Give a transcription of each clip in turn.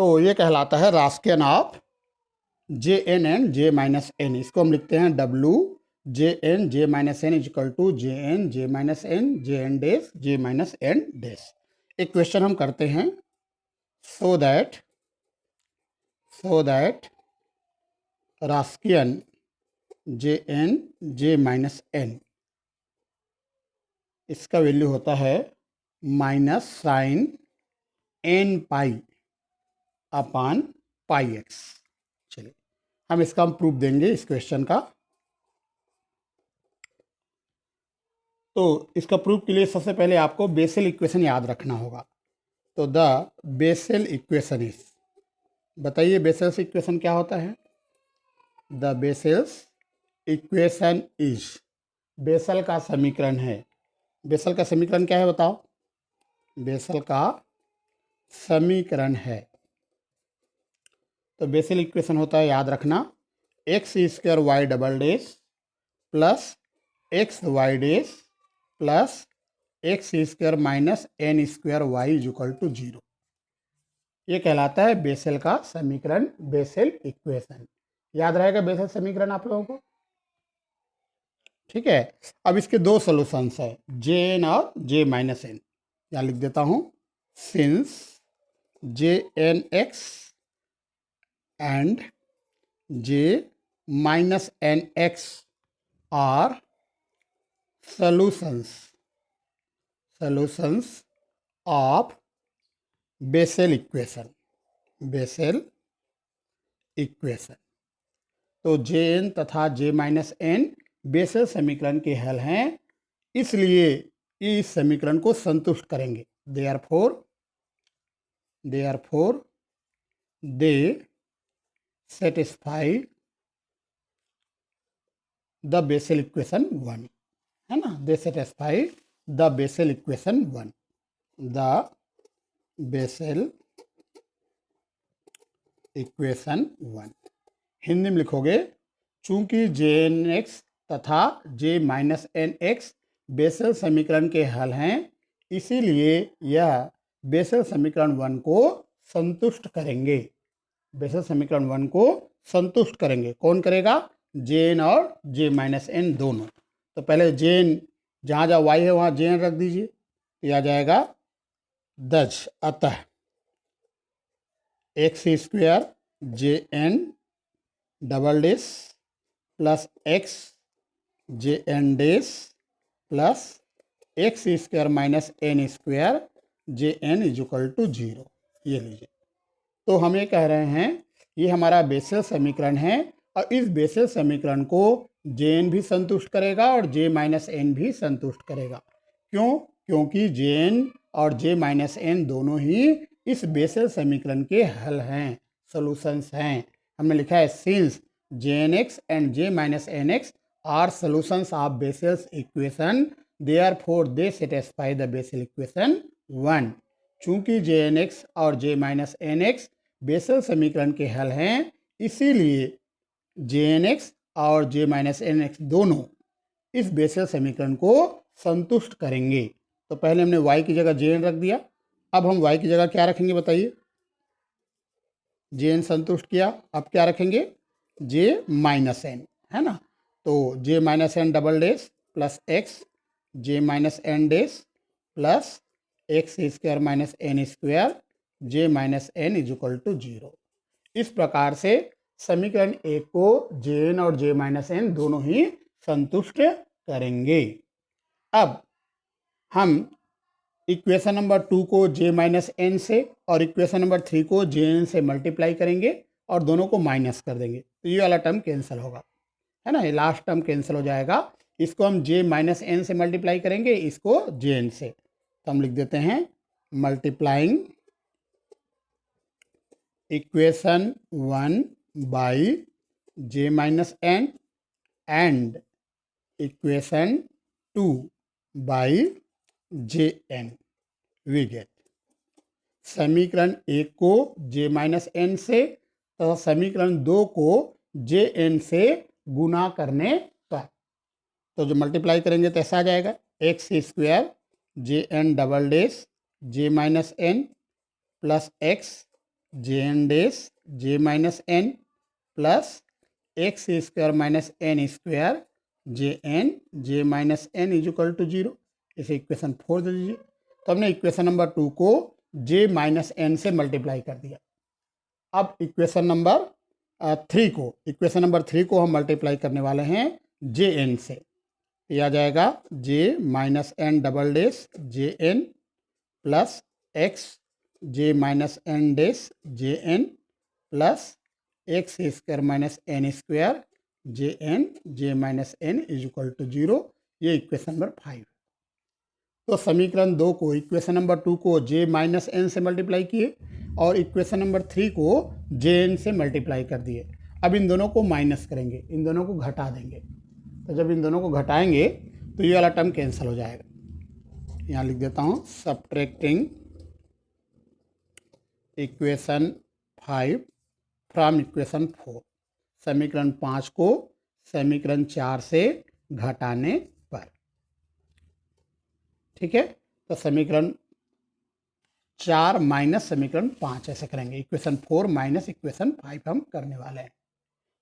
तो ये कहलाता है Wronskian of J N and J minus N. इसको हम लिखते हैं W J N J minus N equal to J N J minus N J N dash J minus N dash. एक question हम करते हैं, so that Wronskian J N J minus N, इसका value होता है minus sine N pi upon pi X. चलिए हम इसका प्रूफ देंगे इस क्वेश्चन का। तो इसका प्रूफ के लिए सबसे पहले आपको बेसल इक्वेशन याद रखना होगा। तो द बेसल इक्वेशन इज, बताइए बेसल्स इक्वेशन क्या होता है? The Bessel's equation is, Bessel का समीकरण है। बेसल का समीकरण क्या है बताओ? बेसल का समीकरण है। तो बेसल इक्वेशन होता है, याद रखना, x square y double dash plus x y dash plus x square minus N square y equal to 0। ये कहलाता है बेसल का समीकरण, बेसल इक्वेशन। याद रहेगा बेसल समीकरण आप लोगों को? ठीक है। अब इसके दो सॉल्यूशंस है, जे एन और जे माइनस एन। यहाँ लिख देता हूँ, since j N x and J minus N x are solutions of Bessel equation. तो जे एन तथा जे माइनस एन बेसल समीकरण के हल हैं, इसलिए ये इस समीकरण को संतुष्ट करेंगे। Therefore they satisfy the Bessel equation 1, है ना? They satisfy the Bessel equation 1। The Bessel equation 1 Hindi में लिखोगे, चूंकि जे एन एक्स तथा J minus N x Bessel समीकरण के हल हैं, इसीलिए यह बेसल समीकरण 1 को संतुष्ट करेंगे। बेसल समीकरण 1 को संतुष्ट करेंगे। कौन करेगा? जे एन और जे माइनस एन दोनों। तो पहले जे एन, जहाँ जहाँ वाई है वहाँ जे एन रख दीजिए, तो आ जाएगा दज अतः x square J n double dash plus x J N dash plus x square minus N square J n equal to 0। ये लीजिए। तो हम ये कह रहे हैं, ये हमारा बेसल समीकरण है और इस बेसल समीकरण को जे एन भी संतुष्ट करेगा और जे माइनस एन भी संतुष्ट करेगा। क्यों? क्योंकि जे एन और जे माइनस एन दोनों ही इस बेसल समीकरण के हल हैं, सॉल्यूशंस हैं। हमने लिखा है since j N x and J minus N x are solutions of Bessel's equation, therefore they satisfy the Bessel equation 1। चूंकि जे एन एक्स और j minus N x Bessel समीकरण के हल हैं, इसीलिए जे एन एक्स और जे माइनस एन एक्स दोनों इस बेसल समीकरण को संतुष्ट करेंगे। तो पहले हमने y की जगह जे एन रख दिया, अब हम y की जगह क्या रखेंगे बताइए? जे एन संतुष्ट किया, अब क्या रखेंगे? जे माइनस एन, है ना? तो J minus N double dash plus x J minus N dash plus x square minus N square J minus N equal to 0। इस प्रकार से समीकरण एक को जे एन और जे माइनस एन दोनों ही संतुष्ट करेंगे। अब हम इक्वेशन नंबर 2 को जे माइनस एन से और इक्वेशन नंबर 3 को जे एन से मल्टीप्लाई करेंगे और दोनों को माइनस कर देंगे, तो ये वाला टर्म कैंसिल होगा, है ना? ये लास्ट टर्म कैंसिल हो जाएगा। इसको हम जे माइनस एन से मल्टीप्लाई करेंगे, इसको जे एन से। तो हम लिख देते हैं multiplying equation 1 by j minus n and equation 2 by j n, we get समीकरण 1 को जे माइनस एन से तथा समीकरण 2 को जे एन से गुना करने पर। तो जो मल्टीप्लाई करेंगे तो ऐसा आ जाएगा, x square J n double dash J minus n plus x J N dash J minus n plus x square minus N square J minus N is equal to 0। इसे इक्वेशन 4 दे दीजिए। तो हमने equation number 2 को जे minus N से multiply कर दिया। अब equation number 3 को हम मल्टीप्लाई करने वाले हैं जे एन से। तो यह आ जाएगा J minus N double dash J N plus x J minus N dash J N plus x square minus N square J minus N is equal to 0। ये इक्वेशन नंबर 5। तो समीकरण 2 को equation number 2 को जे minus N से multiply किए और equation number 3 को J N से मल्टीप्लाई कर दिए। अब इन दोनों को माइनस करेंगे, इन दोनों को घटा देंगे। तो जब इन दोनों को घटाएंगे तो ये वाला टर्म कैंसिल हो जाएगा। यहाँ लिख देता हूँ सब्ट्रैक्टिंग इक्वेशन 5 फ्रॉम इक्वेशन 4। समीकरण 5 को समीकरण 4 से घटाने पर। ठीक है, तो समीकरण 4 माइनस समीकरण 5 ऐसे करेंगे। इक्वेशन 4 माइनस इक्वेशन 5 हम करने वाले हैं।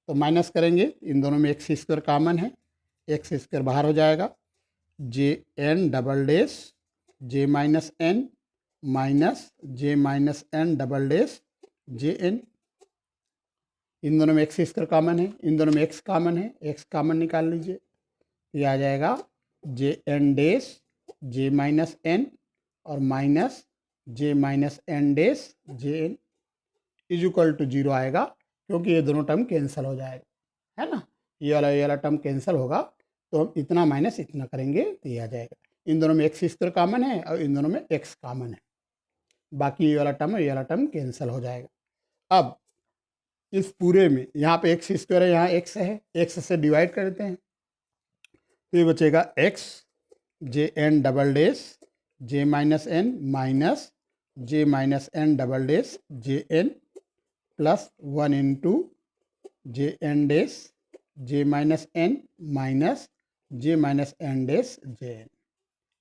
तो माइनस करेंगे, इन दोनों में एक्स स्क्वायर कॉमन है, एक्स स्क्वायर बाहर हो जाएगा। जे एन डबल डेस जे माइनस एन माइनस जे माइनस एन डबल डेस जे एन। इन दोनों में एक्स स्क्वायर कॉमन है, इन दोनों में एक्स कॉमन है, एक्स कॉमन निकाल लीजिए। ये आ जाएगा जे एन डेस जे माइनस एन और minus J minus N dash J n is equal to 0 आएगा, क्योंकि ये दोनों टर्म कैंसिल हो जाएगा, है ना। ये वाला टर्म कैंसिल होगा तो हम इतना माइनस इतना करेंगे तो ये आ जाएगा। इन दोनों में एक्स स्क्वायर कॉमन है और इन दोनों में एक्स कॉमन है, बाकी ये वाला टर्म कैंसिल हो जाएगा। अब इस पूरे में यहाँ पे एक्स स्क्वायर है, यहाँ एक्स है, एक्स से डिवाइड कर देते हैं तो ये बचेगा x J n double dash J minus n minus J minus N double dash J N plus 1 into j N dash J minus n minus J minus N dash J n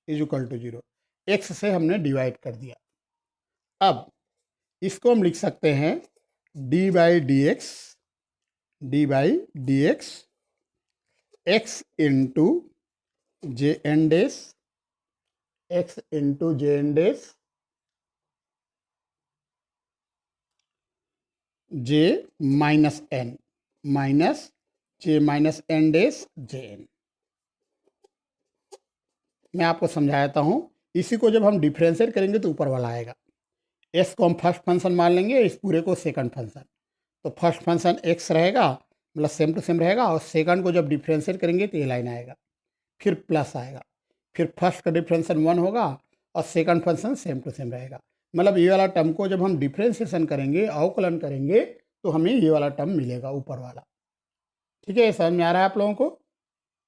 is equal to 0। X से हमने divide कर दिया। अब इसको हम लिख सकते हैं d by d x x into j N dash x into j N dash J minus n minus J minus N dash J n. मैं आपको समझाता हूँ। इसी को जब हम डिफ्रेंशिएट करेंगे तो ऊपर वाला आएगा। एस को हम फर्स्ट फंक्शन मान लेंगे, इस पूरे को सेकंड फंक्शन। तो फर्स्ट फंक्शन एक्स रहेगा, मतलब सेम टू सेम रहेगा, और सेकंड को जब डिफ्रेंशिएट करेंगे तो ये लाइन आएगा, फिर प्लस आएगा, फिर फर्स्ट का डिफ्रेंशिएशन 1 होगा और second function same to same रहेगा। मतलब ये वाला टर्म को जब हम डिफ्रेंशिएशन करेंगे, अवकलन करेंगे, तो हमें ये वाला टर्म मिलेगा ऊपर वाला। ठीक है, समझ में आ रहा है आप लोगों को?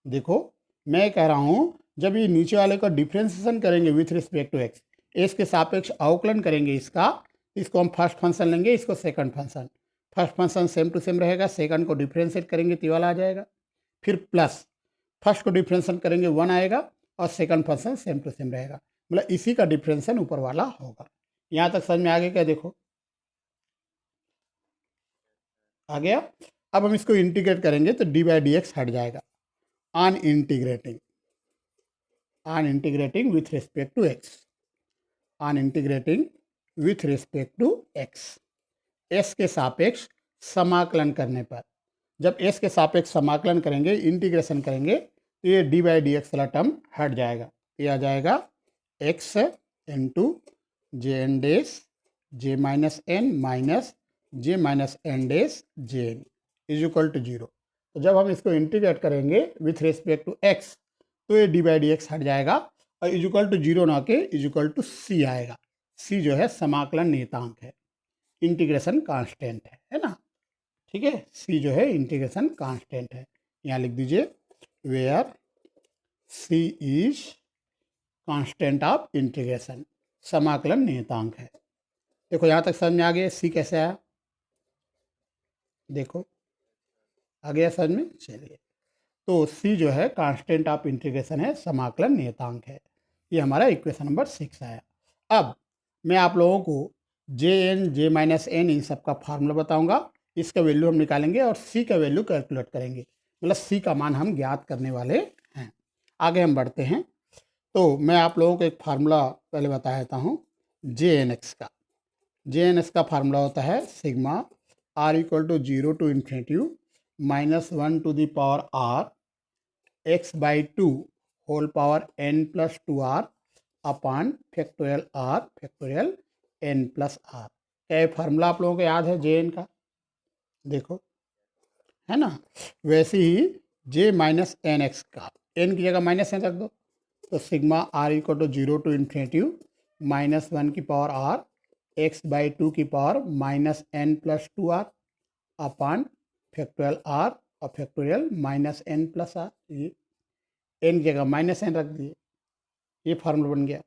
देखो मैं कह रहा हूँ, जब ये नीचे वाले का डिफ्रेंशिएशन करेंगे विथ रिस्पेक्ट टू एक्स, एस के सापेक्ष अवकलन करेंगे इसका, इसको हम फर्स्ट फंक्शन लेंगे, इसको second function. First function same to same रहेगा, सेकंड को डिफ्रेंशिएट करेंगे तो वाला आ जाएगा, फिर प्लस फर्स्ट को डिफ्रेंशिएट करेंगे 1 आएगा और second function same to same रहेगा। मतलब इसी का डिफ्रेंशिएशन ऊपर वाला होगा। यहाँ तक समझ में आ गया क्या? देखो आ गया। अब हम इसको इंटीग्रेट करेंगे तो डी बाई डी एक्स हट जाएगा। On integrating with respect to x, on integrating with respect to x, एस के सापेक्ष समाकलन करने पर, जब एस के सापेक्ष समाकलन करेंगे, इंटीग्रेशन करेंगे, तो ये डी बाई डी एक्स वाला टर्म हट जाएगा। ये आ जाएगा x into j N dash J minus n minus J minus N dash J n is equal to 0। तो जब हम इसको इंटीग्रेट करेंगे विथ रिस्पेक्ट टू एक्स तो ये डी बाई डी एक्स हट जाएगा और इज इक्वल टू 0 ना के इज इक्वल टू सी आएगा। सी जो है समाकलन नियतांक है, इंटीग्रेशन कांस्टेंट है ना। ठीक है, सी जो है इंटीग्रेशन कांस्टेंट है। यहाँ लिख दीजिए where c is constant of integration, समाकलन नियतांक है। देखो यहाँ तक समझ में आ गया सी कैसे आया? देखो आ गया समझ में? चलिए, तो सी जो है कांस्टेंट ऑफ इंटीग्रेशन है, समाकलन नियतांक है। ये हमारा इक्वेशन नंबर 6 आया। अब मैं आप लोगों को जे एन जे माइनस एन इन सब का फार्मूला बताऊंगा, इसका वैल्यू हम निकालेंगे और सी का वैल्यू कैलकुलेट करेंगे, मतलब सी का मान हम ज्ञात करने वाले हैं। आगे हम बढ़ते हैं। तो मैं आप लोगों को एक फार्मूला पहले बता देता हूँ जे एन एक्स का। जे एन एक्स का फार्मूला होता है sigma r equal to 0 to infinity -1 to the power r x by 2 whole power n plus 2r upon factorial n plus r। क्या ये फार्मूला आप लोगों को याद है जे एन का? देखो, है ना। वैसे ही जे माइनस एन एक्स का, एन की जगह माइनस एन रख दो, तो sigma r equal to 0 to infinity -1 की पावर आर एक्स बाई 2 की power -n plus 2r upon factorial r और फैक्टोरियल -n प्लस आर। ये एन की जगह माइनस एन रख दिए, ये फार्मूला बन गया।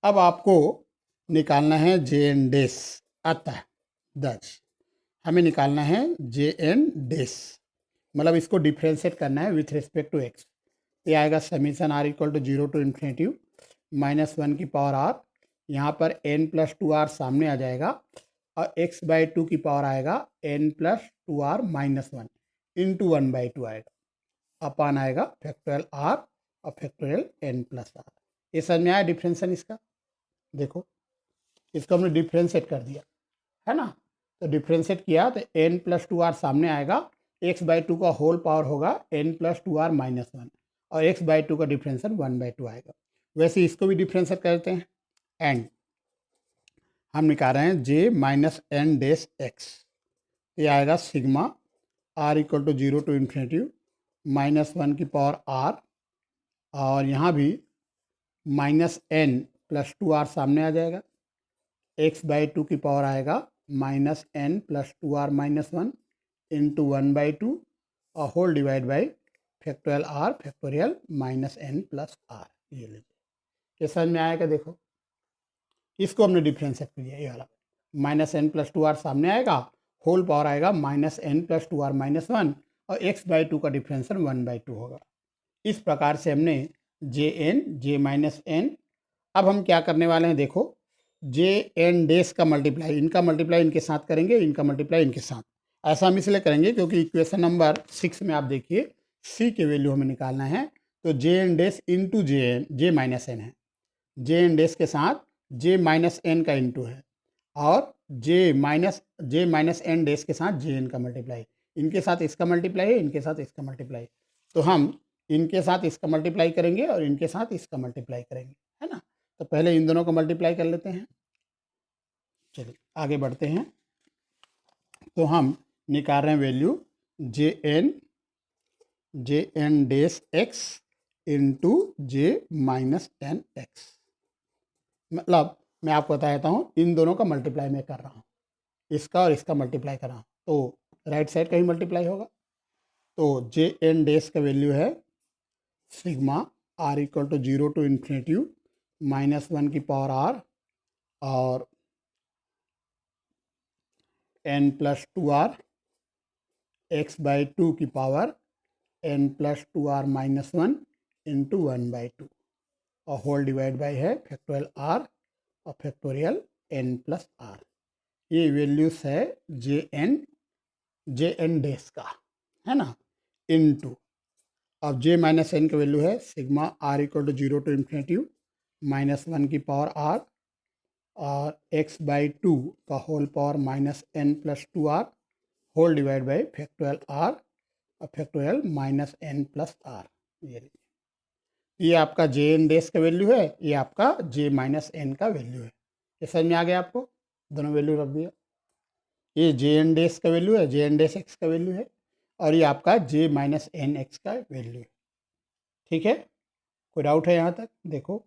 अब आपको निकालना है जे एन डेस। अतः दस हमें निकालना है जे एन डेस, मतलब इसको डिफ्रेंशिएट करना है विथ रिस्पेक्ट टू एक्स। ये आएगा summation r equal to 0 to infinity -1 की पावर आर, यहाँ पर n प्लस 2r सामने आ जाएगा और x बाई 2 की पावर आएगा n plus 2r minus 1 into 1/2 आएगा, अपान आएगा फैक्टोरियल r और फैक्टोरियल n प्लस r। ये समझ में आया डिफ्रेंशन इसका? देखो, इसको हमने डिफ्रेंशिएट कर दिया, है ना। तो डिफ्रेंशिएट किया तो n प्लस 2r सामने आएगा, x बाई 2 का होल पावर होगा n प्लस 2r माइनस 1 और x बाई 2 का डिफ्रेंशन 1/2 आएगा। वैसे इसको भी डिफ्रेंशिएट करते हैं, एंड हम निकाल रहे हैं j minus N dash x. ये आएगा sigma r equal to 0 to infinity -1 की पावर आर, और यहाँ भी -n प्लस 2r सामने आ जाएगा, x बाई 2 की पावर आएगा -n plus 2r minus 1 into 1/2 और whole divide by factorial r factorial -n plus r। ये लीजिए, ये समझ में आएगा? देखो, इसको हमने डिफ्रेंशिएट कर दिया, ये वाला -n प्लस 2r सामने आएगा, होल पावर आएगा -n प्लस 2r माइनस 1 और x बाई 2 का डिफ्रेंशन 1/2 होगा। इस प्रकार से हमने जे एन जे माइनस एन। अब हम क्या करने वाले हैं, देखो, जे एन डेस का मल्टीप्लाई, इनका मल्टीप्लाई इनके साथ करेंगे, इनका मल्टीप्लाई इनके साथ। ऐसा हम इसलिए करेंगे क्योंकि इक्वेशन नंबर 6 में आप देखिए सी के वैल्यू हमें निकालना है, तो जे एन डेस इंटू जे माइनस एन है, जे एन डेस के साथ जे माइनस एन का इंटू है, और जे माइनस एन डेस के साथ जे एन का मल्टीप्लाई, इनके साथ इसका मल्टीप्लाई है, इनके साथ इसका मल्टीप्लाई। तो हम इनके साथ इसका मल्टीप्लाई करेंगे और इनके साथ इसका मल्टीप्लाई करेंगे, है ना। तो पहले इन दोनों को मल्टीप्लाई कर लेते हैं। चलिए आगे बढ़ते हैं। तो हम निकाल रहे हैं वैल्यू जे एन डेस एक्स इंटू जे माइनस एन एक्स। मतलब मैं आपको बता देता हूँ, इन दोनों का मल्टीप्लाई मैं कर रहा हूँ, इसका और इसका मल्टीप्लाई कर रहा हूँ, तो राइट साइड का ही मल्टीप्लाई होगा। तो जे एन डेस का वैल्यू है sigma r equal to 0 to infinity -1 की पावर आर और n plus 2r x by 2 की power n plus 2r minus 1 into 1/2 और होल डिवाइड बाई है फैक्टोरियल r और फैक्टोरियल n प्लस r। ये values है जे एन डेस का, है ना, इंटू अब जे माइनस एन का वैल्यू है sigma r equal to 0 to infinity -1 की पावर r और x बाई 2 का whole power -n plus 2r whole divide by factorial r और फैक्टोरियल -n प्लस r। ये आपका जे एन डेस का value है, ये आपका जे माइनस एन का वैल्यू है। ये समझ में आ गया आपको? दोनों वैल्यू रख दिया। ये जे एन डेस का वैल्यू है, जे एन डेस एक्स का वैल्यू है, और ये आपका जे माइनस एन एक्स का वैल्यू है। ठीक है, कोई डाउट है यहाँ तक? देखो,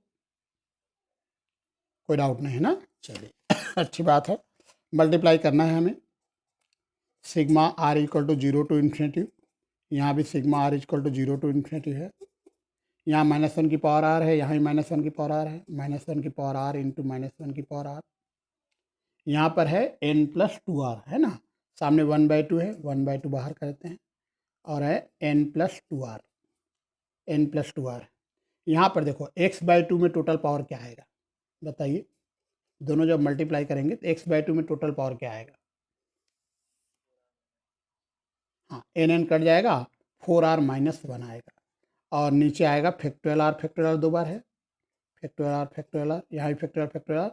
कोई डाउट नहीं है ना। चलिए अच्छी बात है। मल्टीप्लाई करना है हमें, sigma r equal to 0 to infinity, यहाँ भी sigma r equal to 0 to infinity है, यहाँ -1 की पावर आर है, यहाँ भी -1 की पावर आर है, -1 की पावर आर इंटू -1 की पावर आर। यहाँ पर है n प्लस 2r, है ना, सामने 1/2 है, 1/2 बाहर करते हैं, और है n प्लस 2r। यहाँ पर देखो x बाई 2 में टोटल पावर क्या आएगा बताइए, दोनों जब मल्टीप्लाई करेंगे तो x/2 में टोटल पावर क्या आएगा? हाँ, n कट जाएगा, 4r - 1 आएगा और नीचे आएगा फैक्टोरियल r दो बार है, फैक्टोरियल r यहाँ भी फैक्टोरियल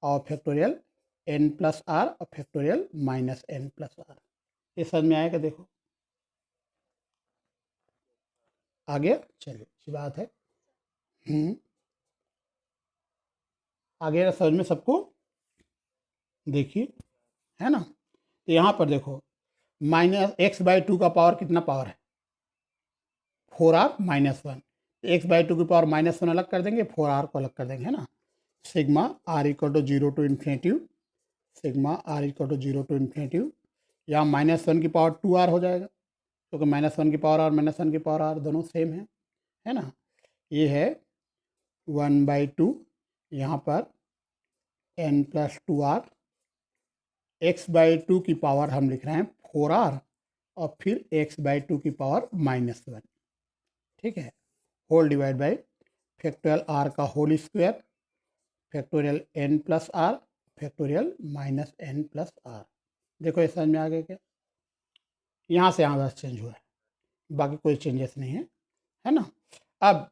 और फैक्टोरियल n+r और फैक्टोरियल -n+r। ये समझ में आएगा? देखो आगे चलिए, अच्छी बात है। आगे समझ में सबको? देखिए, है ना? तो यहाँ पर देखो -x/2 का पावर कितना पावर है? 4r - 1। x/2 की पावर -1 अलग कर देंगे, 4r को अलग कर देंगे, है ना? Sigma r = 0 to infinitive, sigma r = 0 to infinitive. यहाँ -1 की पावर 2r हो जाएगा, क्योंकि -1 की पावर r -1 की पावर r दोनों सेम है ना? ये है 1/2, यहाँ पर n+2r, x/2 की पावर हम लिख रहे हैं 4r और फिर x/2 की पावर -1, ठीक है, whole divide by factorial r का whole square, factorial n+r, factorial -n+r। देखो ये समझ में आ गया क्या? यहाँ से यहाँ बस चेंज हुआ है, बाकी कोई चेंजेस नहीं है ना? अब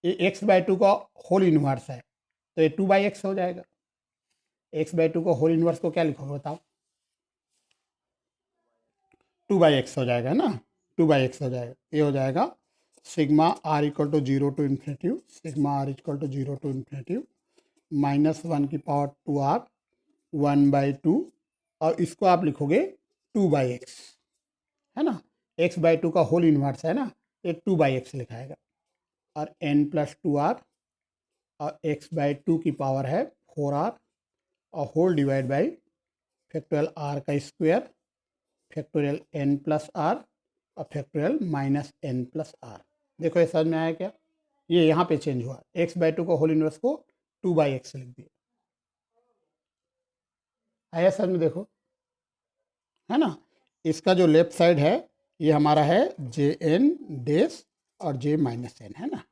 ये x/2 का होल इन्वर्स है तो ये 2/x हो जाएगा। x/2 को होल इन्वर्स को क्या लिखोगे बताओ? 2/x हो जाएगा ना, 2/x हो जाएगा। ये हो जाएगा sigma r = 0 to infinitive, sigma r = 0 to infinitive -1 की पावर 2r 1/2 और इसको आप लिखोगे 2/x, है ना? x/2 का होल इन्वर्स है ना, ये 2/x लिखाएगा और n+2r और x/2 की पावर है 4r और whole divide by factorial r का स्क्वायर, फैक्टोरियल n+r और फैक्टोरियल -n+r। देखो ये समझ में आया क्या? ये यहाँ पे चेंज हुआ, x/2 को होल इनवर्स को 2/x लिख दिया। आया समझ में? देखो, है ना? इसका जो लेफ्ट साइड है ये हमारा है JN- और J-n, है ना?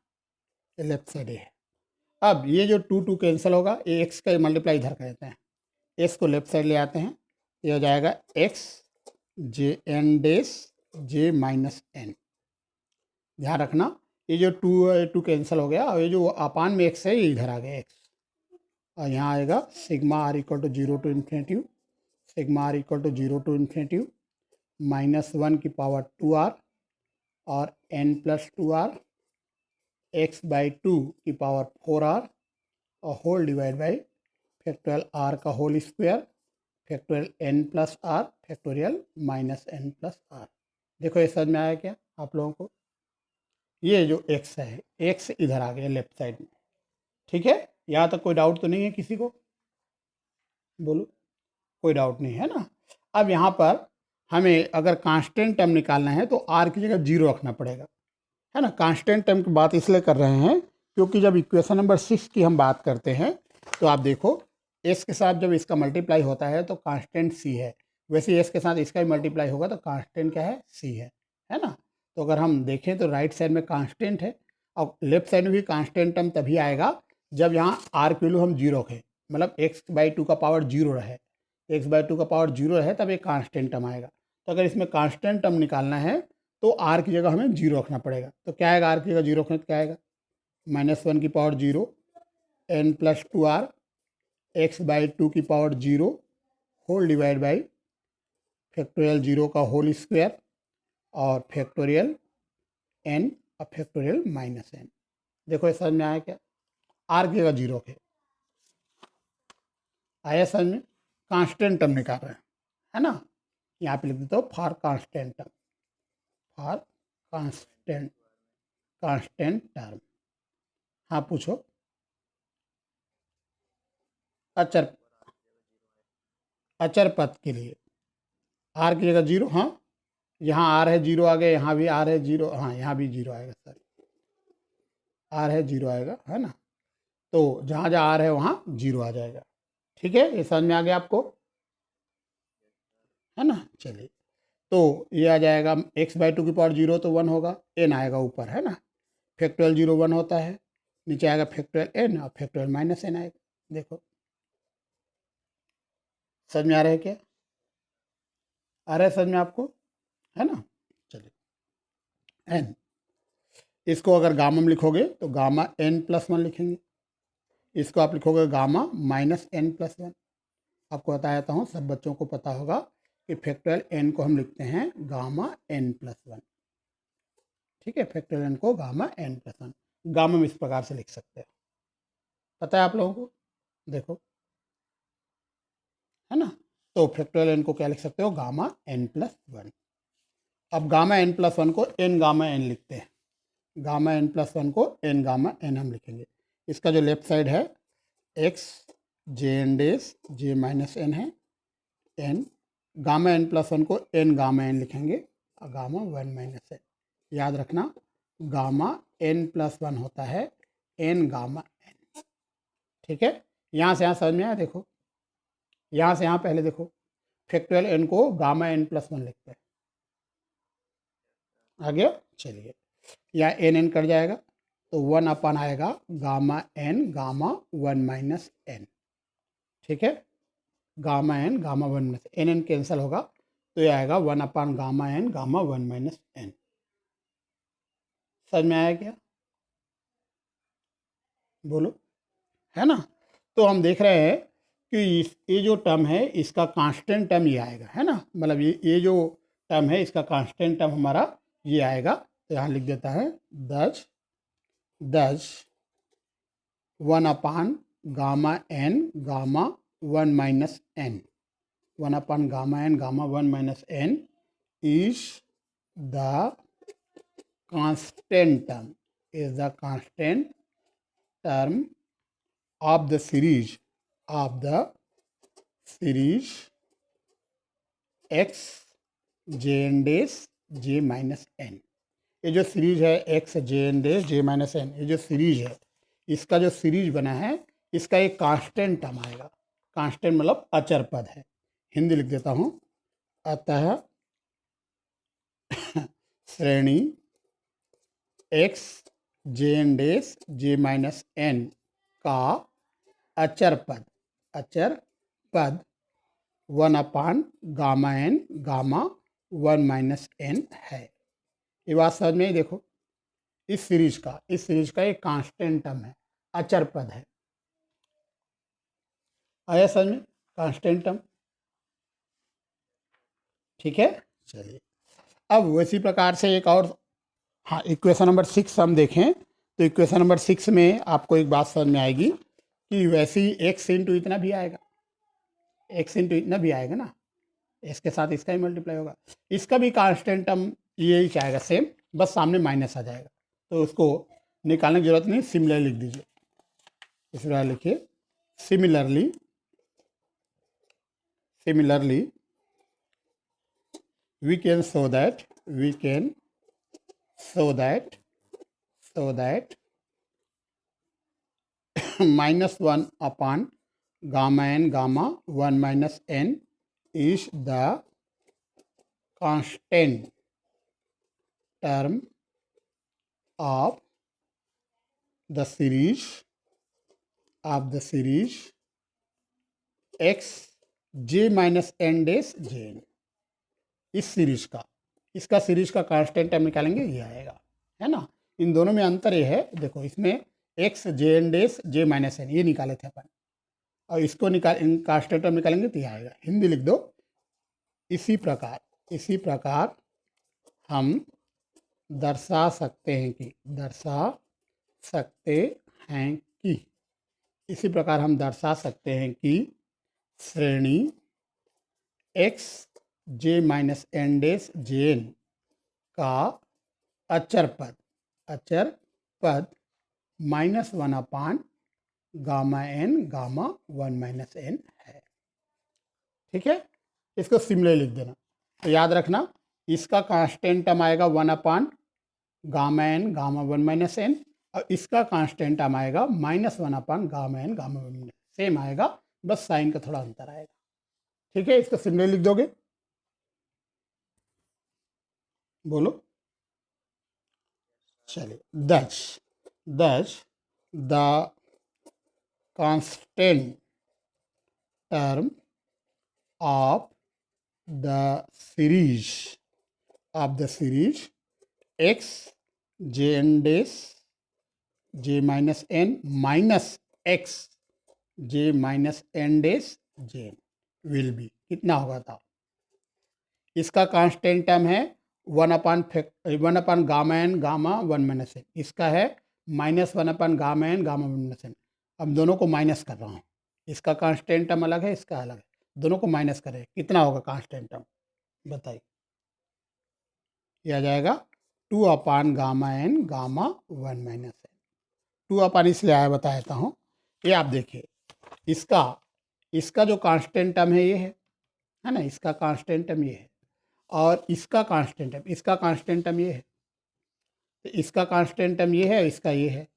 ये लेफ्ट साइड है। अब ये जो 2 कैंसिल होगा, ये x का मल्टीप्लाई इधर कर देते हैं, x को लेफ्ट साइड ले आते हैं, ये हो जाएगा x JN- J-n। ध्यान रखना ये जो 2 कैंसिल हो गया और ये जो अपान में x है ये इधर आ गया x और यहाँ आएगा sigma r = 0 to infinitive, sigma r = 0 to infinitive -1 की पावर 2r और n+2r x/2 की पावर 4r और whole divide by factorial r का whole square, factorial n+r, factorial -n+r। देखो ये समझ में आया क्या आप लोगों को? ये जो x है, x इधर आ गया लेफ्ट साइड में, ठीक है? यहाँ तक कोई डाउट तो नहीं है किसी को? बोलो, कोई डाउट नहीं है ना? अब यहाँ पर हमें अगर कांस्टेंट टर्म निकालना है तो r की जगह 0 रखना पड़ेगा, है ना? कांस्टेंट टर्म की बात इसलिए कर रहे हैं क्योंकि जब इक्वेशन नंबर 6 की हम बात करते हैं तो आप देखो s के साथ जब इसका मल्टीप्लाई होता है तो कांस्टेंट c है, वैसे s के साथ इसका भी मल्टीप्लाई होगा तो कांस्टेंट क्या है? c है ना? तो अगर हम देखें तो राइट साइड में कांस्टेंट है और लेफ्ट साइड में भी कांस्टेंट टर्म तभी आएगा जब यहाँ r की वैल्यू हम 0 रखें, मतलब x/2 का पावर 0 रहे, x/2 का पावर 0 रहे तब एक कांस्टेंट टर्म आएगा। तो अगर इसमें कांस्टेंट टर्म निकालना है तो r की जगह हमें 0 रखना पड़ेगा। तो क्या आएगा? r की जगह 0 रखने तो क्या आएगा? -1 की पावर 0, n+2r x/2 की power 0 whole divide by factorial 0 का होल स्क्वायर और फैक्टोरियल n और फैक्टोरियल -n। देखो ये समझ में आया क्या? r की जगह 0 के आया समझ में? कांस्टेंट टर्म निकाल रहे हैं, है ना? यहाँ पे लिख देता हूँ for constant term, for constant term. हाँ पूछो। अचर अचर पद के लिए r की जगह 0, हाँ यहाँ r है 0 आ गया, यहाँ भी r है 0, हाँ यहाँ भी 0 आएगा, सर r है 0 आएगा, है ना? तो जहाँ जहाँ r है वहाँ 0 आ जाएगा, ठीक है? ये समझ में आ गया आपको, है ना? चलिए, तो ये आ जाएगा x/2 की पावर 0 तो 1 होगा, n आएगा ऊपर, है ना? फैक्टोरियल 0 1 होता है, नीचे आएगा फैक्टोरियल n और फैक्टोरियल -n आएगा। देखो समझ में आ रहा है क्या? आ रहा है समझ में आपको, है ना? चलिए एन, इसको अगर गामा में लिखोगे तो गामा एन प्लस वन लिखेंगे, इसको आप लिखोगे gamma minus n plus one. आपको बताया था हूँ, सब बच्चों को पता होगा कि फैक्टोरियल एन को हम लिखते हैं गामा एन प्लस वन। ठीक है, फैक्टोरियल एन को gamma n plus one, gamma में इस प्रकार से लिख सकते हैं। पता है आप लोगों को? देखो, है ना? तो फैक्टोरियल एन को क्या लिख सकते हो? Gamma n plus one. अब गामा एन प्लस वन को एन गामा एन लिखते हैं, गामा एन प्लस वन को एन गामा एन हम लिखेंगे। इसका जो लेफ्ट साइड है एक्स जे एन डेस जे माइनस एन है, n gamma n plus one को एन गामा एन लिखेंगे और गामा वन माइनस एन। याद रखना, गामा एन प्लस वन होता है एन गामा एन। ठीक है, यहाँ से यहाँ समझ में आया? देखो, यहाँ से यहाँ पहले देखो, फैक्टोरियल एन को गामा एन प्लस वन लिखते हैं। आ गया? चलिए, यहाँ एन एन कट जाएगा तो वन अपन आएगा gamma gamma one minus n. ठीक है, gamma one minus n, n cancel होगा तो ये आएगा one upon gamma one minus n. समझ में आया क्या? बोलो, है ना? तो हम देख रहे हैं कि ये जो टर्म है इसका कांस्टेंट टर्म ये आएगा, है ना? मतलब ये जो टर्म है इसका कांस्टेंट टर्म हमारा ये आएगा। तो यहाँ लिख देता है thus one upon gamma one minus n, one upon gamma one minus N is the constant term, is the constant term of the series x j n dash j minus n. ये जो series है x j n dash j minus n, ये जो series है इसका जो series बना है इसका एक कांस्टेंट टर्म आएगा। कांस्टेंट मतलब अचर पद है, हिंदी लिख देता हूँ। अतः श्रेणी एक्स जे एन डेस जे माइनस एन का अचर पद one upon gamma one minus n है। ये बात समझ में ही? देखो, इस सीरीज का एक कांस्टेंट टर्म है, अचर पद है। आया समझ में? Constant term. ठीक है, चलिए अब उसी प्रकार से एक और, हाँ, इक्वेशन नंबर 6 हम देखें तो इक्वेशन नंबर 6 में आपको एक बात समझ में आएगी कि वैसे ही एक्स इंटू इतना भी आएगा, एक्स इंटू इतना भी आएगा ना, इसके साथ इसका ही मल्टीप्लाई होगा। इसका भी कांस्टेंट टर्म यही चाहेगा सेम, बस सामने माइनस आ जाएगा। तो उसको निकालने की जरूरत नहीं, सिमिलर लिख दीजिए। इस तरह लिखिए similarly we can show that minus 1 upon gamma 1 minus n is the constant term of the series x j minus n dash j n। इस सीरीज का, इसका सीरीज का कांस्टेंट टर्म निकालेंगे ये आएगा, है ना? इन दोनों में अंतर ये है, देखो इसमें एक्स जे एन डेस जे माइनस एन ये निकाले थे अपन, और इसको कांस्टेंट टर्म निकालेंगे तो ये आएगा। हिंदी लिख दो, इसी प्रकार हम दर्शा सकते हैं कि इसी प्रकार हम दर्शा सकते हैं कि श्रेणी एक्स जे माइनस एन डेस जे एन का अचर पद माइनस 1 अपान गामा वन माइनस एन है। ठीक है, इसको सिमिलर लिख देना। तो याद रखना, इसका कांस्टेंट टर्म आएगा 1 अपान गामा वन माइनस एन, और इसका कांस्टेंट टर्म आएगा माइनस 1 अपान गामा वन माइनस, सेम आएगा, बस साइन का थोड़ा अंतर आएगा। ठीक है, इसको सिमिलर लिख दोगे, बोलो। चलिए, thus the constant term of the series x J N dash J minus n minus x J minus N dash J n will be कितना होगा था। इसका कांस्टेंट टर्म है 1/1 गामा एन गामा 1 - एन। इसका है -1/गामा एन गामा 1 - एन। अब दोनों को माइनस कर रहा हूँ, इसका कांस्टेंट टर्म अलग है, इसका अलग है, दोनों को माइनस करें कितना होगा कांस्टेंट टर्म बताइए। यह आ जाएगा 2/गामा एन गामा 1 - एन। 2 इसलिए आया बता देता हूँ। ये आप देखिए, इसका इसका जो कांस्टेंट टर्म है ये है ना, इसका कांस्टेंट टर्म ये है और इसका कांस्टेंट टर्म ये है। तो इसका कांस्टेंट टर्म ये है, इसका ये है।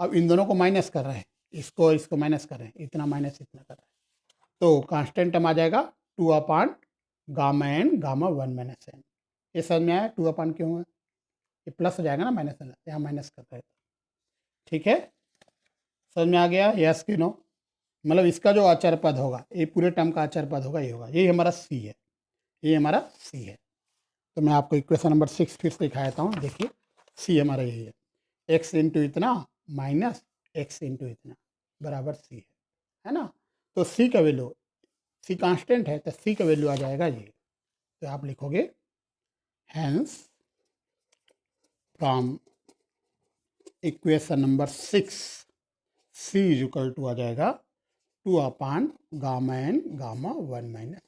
अब इन दोनों को माइनस कर रहे हैं, इसको और इसको माइनस कर रहे हैं, इतना माइनस इतना कर रहे हैं, तो कांस्टेंट टर्म आ जाएगा 2/गामा एन गामा 1 - एन। ये समझ में आया 2 क्यों है? ये प्लस हो जाएगा ना, माइनस यहाँ माइनस कर रहे हैं। ठीक है, समझ में आ गया? यस कि नो? मतलब इसका जो अचर पद होगा, ये पूरे टर्म का अचर पद होगा, ये होगा, ये हमारा सी है, ये हमारा सी है। तो मैं आपको इक्वेशन नंबर 6 फिर से दिखा देता हूँ। देखिए सी हमारा यही है, एक्स इंटू इतना माइनस एक्स इंटू इतना बराबर सी है ना। तो सी का वैल्यू, सी कांस्टेंट है तो सी का वैल्यू आ जाएगा ये। तो आप लिखोगे hence from equation number 6 C is equal to आ जाएगा 2/गामा एन गामा 1 - एन।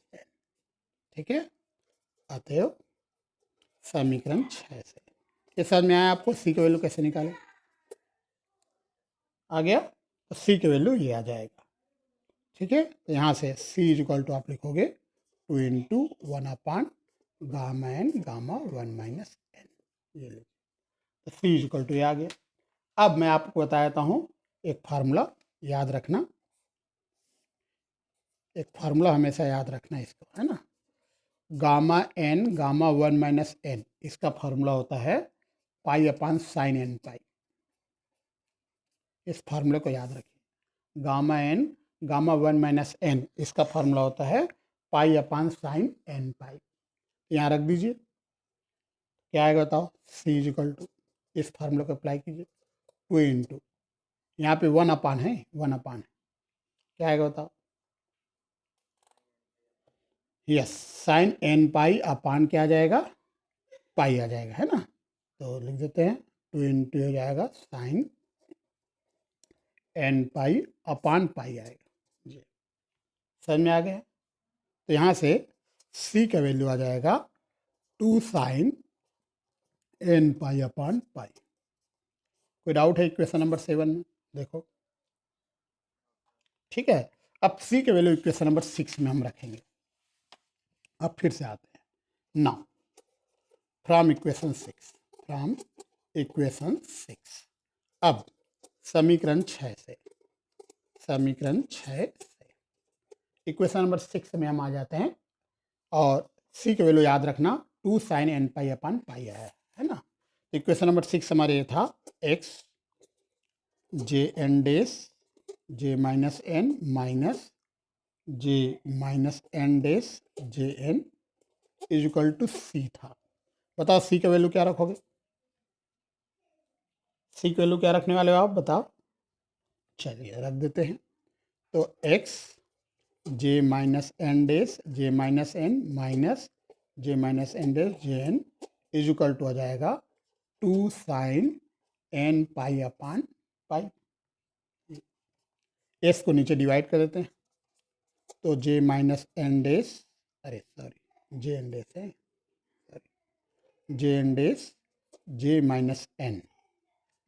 ठीक है, अतएव समीकरण 6 से ये समझ में आया आपको सी का वैल्यू कैसे निकालें? आ गया? तो सी की वैल्यू ये आ जाएगा। ठीक है, तो यहाँ से सी इज इक्वल टू आप लिखोगे 2 × 1/गामा एन गामा 1 - एन। ये लीजिए, तो सी इज इक्वल टू ये आ गया। अब मैं आपको बता देता हूँ एक फार्मूला, याद रखना, एक फार्मूला हमेशा याद रखना इसको, है ना। गामा एन गामा 1 - एन, इसका फार्मूला होता है π/sin n पाई। इस फार्मूले को याद रखिए, गामा एन गामा 1 - एन, इसका फार्मूला होता है π/sin n पाई। यहाँ रख दीजिए, क्या आएगा बताओ? सी इज इक्वल टू, इस फार्मूले को अप्लाई कीजिए, 2 × यहाँ पे 1/, है 1/, क्या आएगा बताओ? यस, साइन n पाई अपान क्या आ जाएगा? पाई आ जाएगा, है ना। तो लिख देते हैं 2 × हो जाएगा साइन n पाई अपान पाई आएगा जी। समझ में आ गया? तो यहाँ से c का वैल्यू आ जाएगा 2 sin n पाई अपान पाई। कोई डाउट है इक्वेशन नंबर 7 में? देखो, ठीक है। अब c के वैल्यू इक्वेशन नंबर 6 में हम रखेंगे। अब फिर से आते हैं नाउ फ्रॉम इक्वेशन 6, अब समीकरण 6 से इक्वेशन नंबर 6 में हम आ जाते हैं और c के वैल्यू याद रखना 2 sin n पाई अपान पाई है ना। इक्वेशन नंबर 6 हमारे ये था x J N dash J minus n minus J minus N dash J n is equal to C था। बताओ सी का वैल्यू क्या रखोगे? सी का वैल्यू क्या रखने वाले हो आप बताओ? चलिए रख देते हैं। तो x J minus N dash J minus n minus J minus N dash J n is equal to आ जाएगा 2 sin n pi upon pi. एस को नीचे डिवाइड कर देते हैं, तो जे माइनस एन डेस, अरे सॉरी जे एन डेस है, j N dash J minus n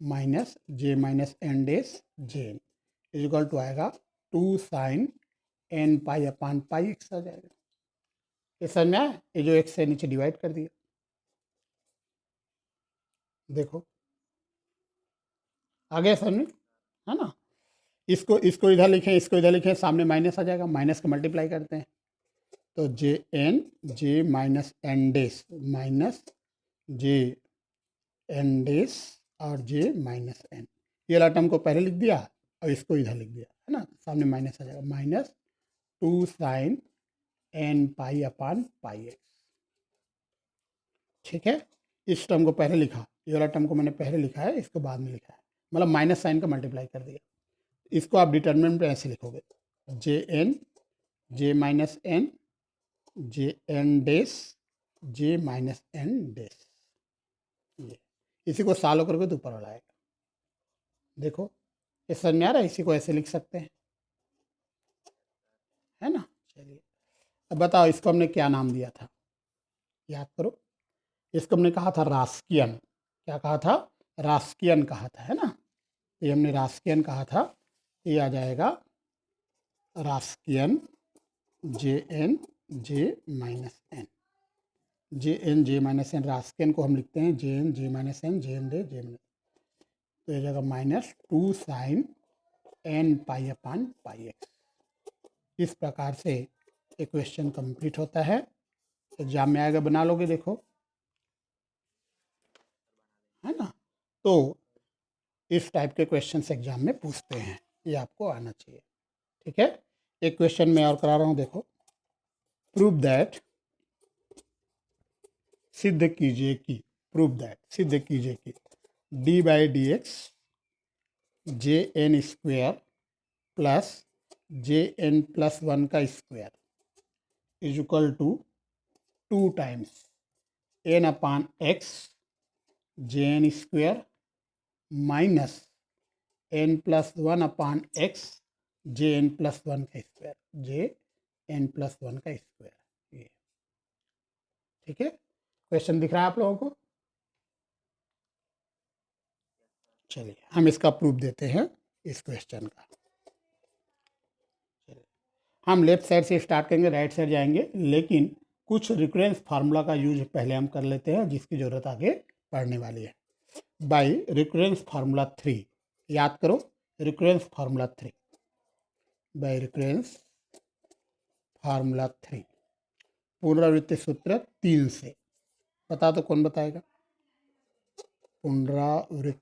minus J minus N dash J n is equal to आएगा 2 sin n pi upon pi x आ जाएगा। ये समझ में आया? ये जो एक्स है नीचे डिवाइड कर दिया, देखो आ गया समझ में, है ना। इसको इसको इधर लिखें, इसको इधर लिखें, सामने माइनस आ जाएगा, माइनस का मल्टीप्लाई करते हैं, तो जे माइनस एन डेस माइनस जे एन डेस और जे माइनस एन, ये वाला टर्म को पहले लिख दिया और इसको इधर लिख दिया, है ना। सामने माइनस आ जाएगा, minus 2 sin N pi upon pi x. ठीक है, इस टर्म को पहले लिखा, ये वाला टर्म को मैंने पहले लिखा है, इसको बाद में लिखा है, मतलब माइनस साइन का मल्टीप्लाई कर दिया। इसको आप डिटर्मिनेंट में ऐसे लिखोगे, जे एन जे minus N J N dash जे माइनस एन डेस। ये इसी को साल होकर के ऊपर वाला आएगा। देखो ये समझ में आ रहा है, इसी को ऐसे लिख सकते हैं, है ना। चलिए अब बताओ, इसको हमने क्या नाम दिया था, याद करो। इसको हमने कहा था रास्कियन। क्या कहा था? रास्कियन कहा था, है ना। ये हमने रास्कियन कहा था, ये आ जाएगा रास्कियन जे एन जे माइनस एन, जे एन जे माइनस एन। रास्कियन को हम लिखते हैं जे एन जे माइनस एन जे एन डे जे माइनस, तो ये जाएगा -2 sine N pi upon pi x. इस प्रकार से एक क्वेश्चन कंप्लीट होता है, एग्जाम में आएगा, बना लोगे, देखो, है ना। तो इस टाइप के क्वेश्चन एग्जाम में पूछते हैं, ये आपको आना चाहिए। ठीक है, एक क्वेश्चन मैं और करा रहा हूँ, देखो। प्रूव दैट, सिद्ध कीजिए कि, प्रूव दैट सिद्ध कीजिए कि d by d x J n square plus J N plus 1 का square is equal to 2 times n upon x J n square minus n plus 1 upon x J N plus 1 का square, जे N plus 1 का square. ये ठीक है, question दिख रहा है आप लोगों को। चलिए हम इसका प्रूफ देते हैं, इस क्वेश्चन का। चलिए हम लेफ्ट साइड से स्टार्ट करेंगे, राइट साइड जाएंगे, लेकिन कुछ रिकरेंस फार्मूला का यूज पहले हम कर लेते हैं, जिसकी ज़रूरत आगे पढ़ने वाली है। बाई रिकरेंस फार्मूला 3, याद करो, recurrence formula 3, by recurrence formula 3, पुनरावृत्ति सूत्र 3 से। बता दो, कौन बताएगा? पुनरावृत्ति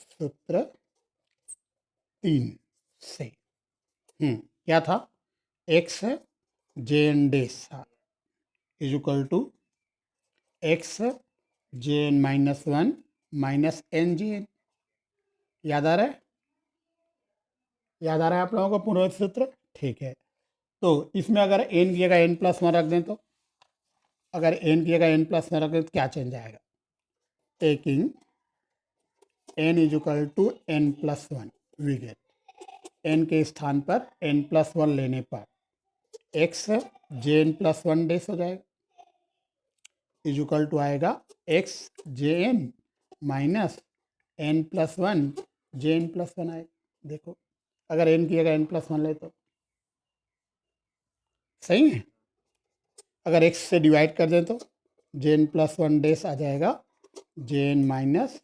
सूत्र 3 से क्या था? X J N dash is equal to x J n -1 minus N J n. याद आ रहा है? याद आ रहा है आप लोगों को पुनरावृत्ति सूत्र? ठीक है, तो इसमें अगर एन की जगह n प्लस 1 रख दें, तो अगर n की जगह n प्लस 1 रख दें तो क्या चेंज आएगा? Taking n is equal to n plus 1, we get n के स्थान पर n प्लस 1 लेने पर x J N plus 1 dash हो जाएगा, इज इक्वल टू आएगा x J n minus n plus 1 J N plus 1 आएगा। देखो अगर n की जगह n प्लस 1 ले तो सही है। अगर x से डिवाइड कर दें तो जे एन प्लस 1 डेस आ जाएगा, J n minus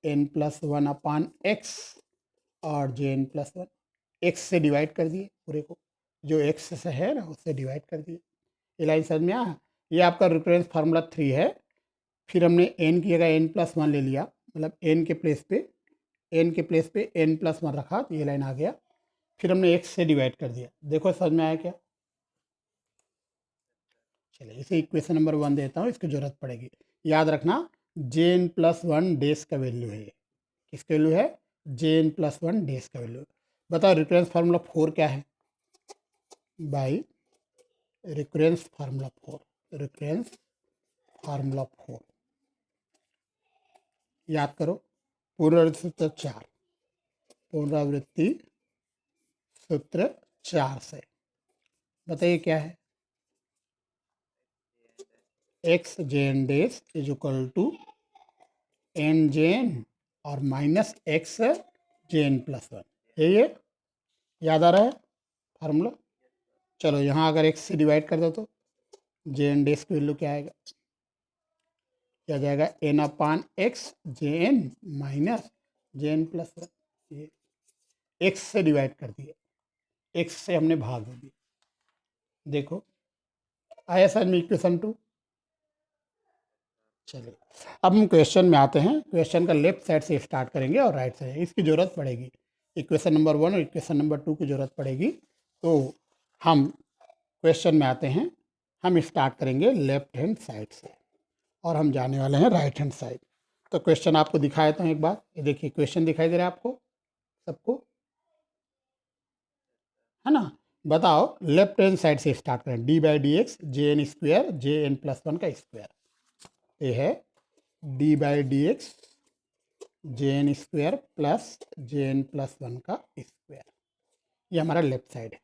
n plus 1 upon x, और जे एन प्लस 1 एक्स से डिवाइड कर दिए, पूरे को जो एक्स से है ना उससे डिवाइड कर दिए। ये लाइन समझ में आया? ये आपका रिफरेंस फार्मूला 3 है। फिर हमने n की जगह n प्लस 1 ले लिया, मतलब n के प्लेस पे n प्लस 1 रखा, तो ये लाइन आ गया। फिर हमने x से डिवाइड कर दिया। देखो समझ में आया क्या? चलिए इसे इक्वेशन नंबर 1 देता हूँ, इसकी जरूरत पड़ेगी। याद रखना, जे एन प्लस 1 डेस का वैल्यू है ये। किसका वैल्यू है? जे एन प्लस 1 डेस का वैल्यू। बताओ रिकरेंस फार्मूला 4 क्या है? By recurrence formula 4, recurrence formula 4 याद करो, पुनरावृत्ति सूत्र 4, पुनरावृत्ति सूत्र 4 से बताइए क्या है? X J N dash is equal to n J n और माइनस एक्स जे एन प्लस 1। यही है, याद आ रहा है फार्मूला? चलो यहाँ अगर एक्स से डिवाइड कर दो तो जे एन डेस की वैल्यू क्या आएगा? क्या जाएगा? एन अपान एक्स जे n minus J N plus 1। ये एक्स से डिवाइड कर दिए, एक्स से हमने भाग दे दिया। देखो आया समझ में इक्वेशन 2? चलिए अब हम क्वेश्चन में आते हैं। क्वेश्चन का लेफ्ट साइड से स्टार्ट करेंगे और राइट साइड, इसकी ज़रूरत पड़ेगी। इक्वेशन नंबर 1 और इक्वेशन नंबर 2 की ज़रूरत पड़ेगी। तो हम क्वेश्चन में आते हैं। हम स्टार्ट करेंगे लेफ्ट हैंड साइड से और हम जाने वाले हैं राइट हैंड साइड। तो क्वेश्चन आपको दिखा देता हूँ एक बार। ये देखिए क्वेश्चन दिखाई दे रहा है आपको सबको, है ना। बताओ लेफ्ट हैंड साइड से स्टार्ट करें। D by d x J n square J N plus one का स्क्वायर। ये है d by d x J n square plus J N plus one का स्क्वायर। ये हमारा लेफ्ट साइड है।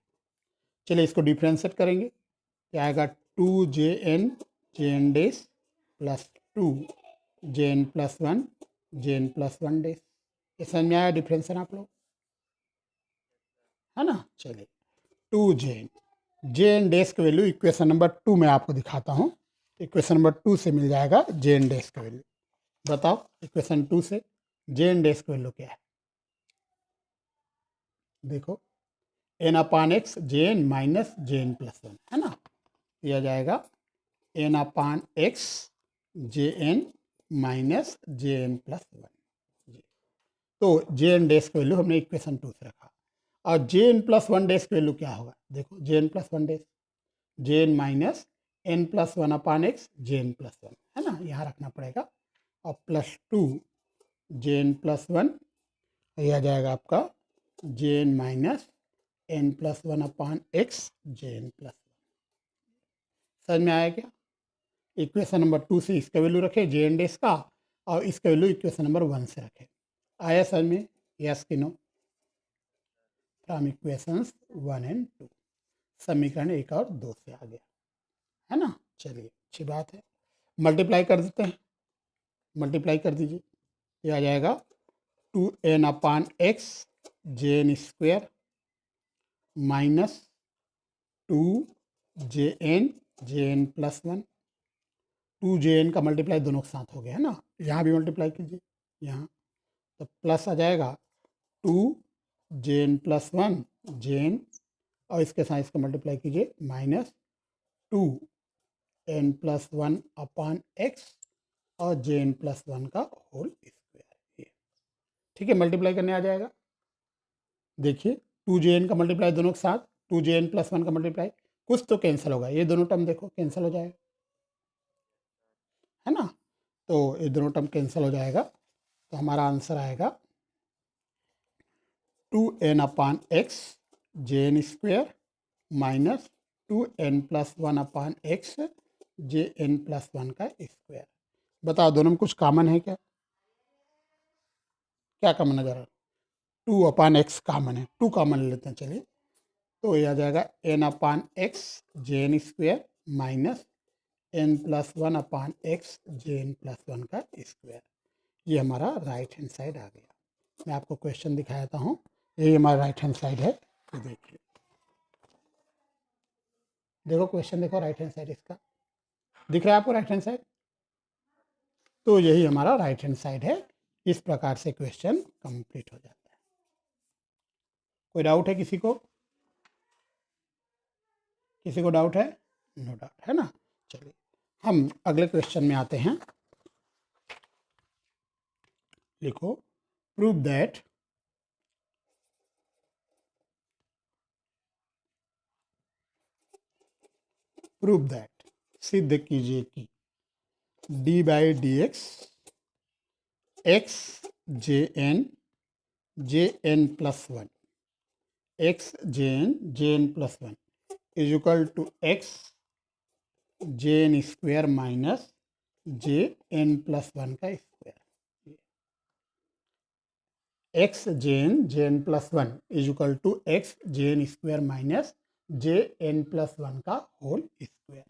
चलिए इसको डिफ्रेंशिएट करेंगे। क्या आएगा, two J N dash plus two J N plus one J N plus one dash. ये समझ में आया डिफ्रेंशिएशन आप लोग, है ना। चलिए टू जे एन डेस का वैल्यू इक्वेशन नंबर 2 में आपको दिखाता हूँ। इक्वेशन नंबर 2 से मिल जाएगा जे एन डेस का वैल्यू। बताओ इक्वेशन 2 से जे एन डेस का वैल्यू क्या है। देखो एन अपान एक्स जे n minus J N plus one, है ना। यह जाएगा एन अपान एक्स जे n minus J N plus one. तो जे एन डेस का वैल्यू हमने इक्वेशन 2 से रखा। और J N plus one dash का वैल्यू क्या होगा, देखो J N plus one dash जे n minus n plus one upon x जे एन प्लस वन, है ना, यहाँ रखना पड़ेगा। और plus two J N plus one, यह आ जाएगा आपका J n minus n plus one upon x जे एन प्लस वन। समझ में आया क्या। इक्वेशन नंबर 2 से इसका वैल्यू रखे जे एन डेस का, और इसका वैल्यू इक्वेशन नंबर 1 से रखे। आया समझ में, यस कि नो। फ्रॉम इक्वेशंस 1 एंड 2 समीकरण 1 और 2 से आ गया, है ना। चलिए अच्छी बात है। मल्टीप्लाई कर देते हैं, मल्टीप्लाई कर दीजिए। ये आ जाएगा टू एन अपान एक्स जे n square minus two J N plus one. Two J n का मल्टीप्लाई दोनों के साथ हो गया, है ना। यहाँ भी मल्टीप्लाई कीजिए, यहाँ तो प्लस आ जाएगा two J N plus one J n, और इसके साथ इसका मल्टीप्लाई कीजिए minus two n plus one upon x और जे एन प्लस वन का होल स्क्वायर। ठीक है, मल्टीप्लाई करने आ जाएगा। देखिए टू जे एन का मल्टीप्लाई दोनों के साथ, two J N plus one का मल्टीप्लाई, कुछ तो कैंसिल होगा। ये दोनों टर्म देखो कैंसिल हो जाएगा, है ना। तो ये दोनों टर्म कैंसिल हो जाएगा, तो हमारा आंसर आएगा टू एन अपान एक्स जे n square minus two n plus one upon x जे एन प्लस वन का स्क्वायर। बताओ दोनों में कुछ कॉमन है क्या, क्या कॉमन नजर आ रहा है। टू अपान एक्स कॉमन है, टू कॉमन ले लेते हैं। चलिए तो ये आ जाएगा एन अपान एक्स जे n square minus n plus one upon x जे एन प्लस वन का स्क्वायर। ये हमारा राइट हैंड साइड आ गया। मैं आपको क्वेश्चन दिखाता हूँ। ये हमारा राइट हैंड साइड है, तो देखिए, देखो क्वेश्चन देखो, राइट हैंड साइड इसका दिख रहा है आपको, राइट हैंड साइड। तो यही हमारा राइट हैंड साइड है। इस प्रकार से क्वेश्चन कंप्लीट हो जाता है। कोई डाउट है किसी को, किसी को डाउट है, नो डाउट, है ना। चलिए हम अगले क्वेश्चन में आते हैं। लिखो प्रूव दैट सिद्ध कीजिए कि d by d x J N plus one x J N plus one is equal to x J n square minus J N plus one का square. X J N plus one is equal to x J n square minus J N plus one का whole square.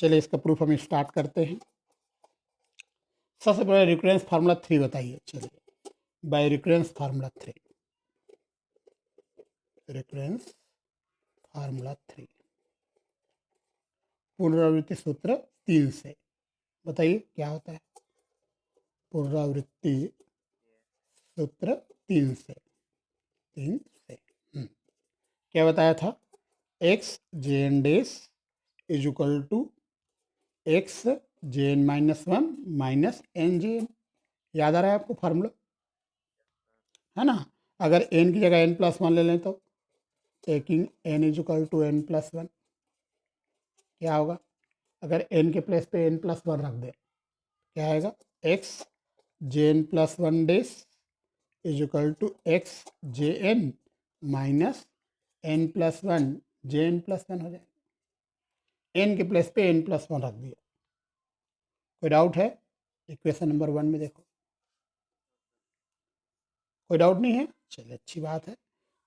चलिए इसका proof हम start करते हैं। सबसे पहले recurrence formula 3 बताइए। चलिए by recurrence formula 3, recurrence formula 3, पुनरावृत्ति सूत्र 3 से बताइए क्या होता है। पुनरावृत्ति सूत्र 3 से क्या बताया था, x J N dash is equal to x J n minus one minus N J n. याद आ रहा है आपको फार्मूला, है ना। अगर एन की जगह एन प्लस वन ले लें तो taking n is equal to n plus one, क्या होगा अगर n के प्लेस पे n प्लस वन रख दे, क्या आएगा x J N plus one dash is equal to x J n minus n plus one, J N plus one हो जाएगा। n के प्लेस पे n प्लस वन रख दिया। कोई डाउट है? इक्वेशन नंबर वन में देखो, कोई डाउट नहीं है, चलिए अच्छी बात है।